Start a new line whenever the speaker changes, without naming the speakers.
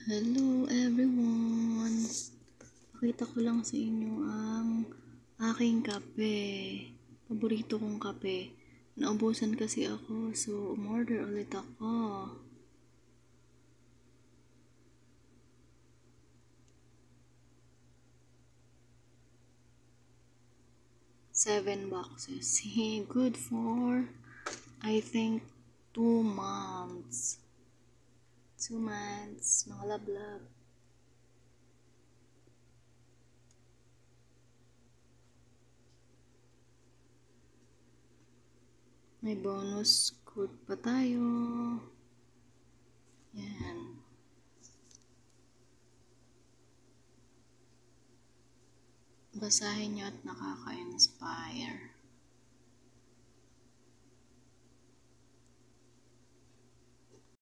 Hello everyone! Pakita ko lang sa inyo ang aking kape. Paborito kong kape. Naubusan kasi ako, so umorder ulit ako. 7 boxes. Good for, I think, 2 months. 2 months, mga lablab. May bonus code pa tayo. Yan. Basahin nyo at nakaka-inspire.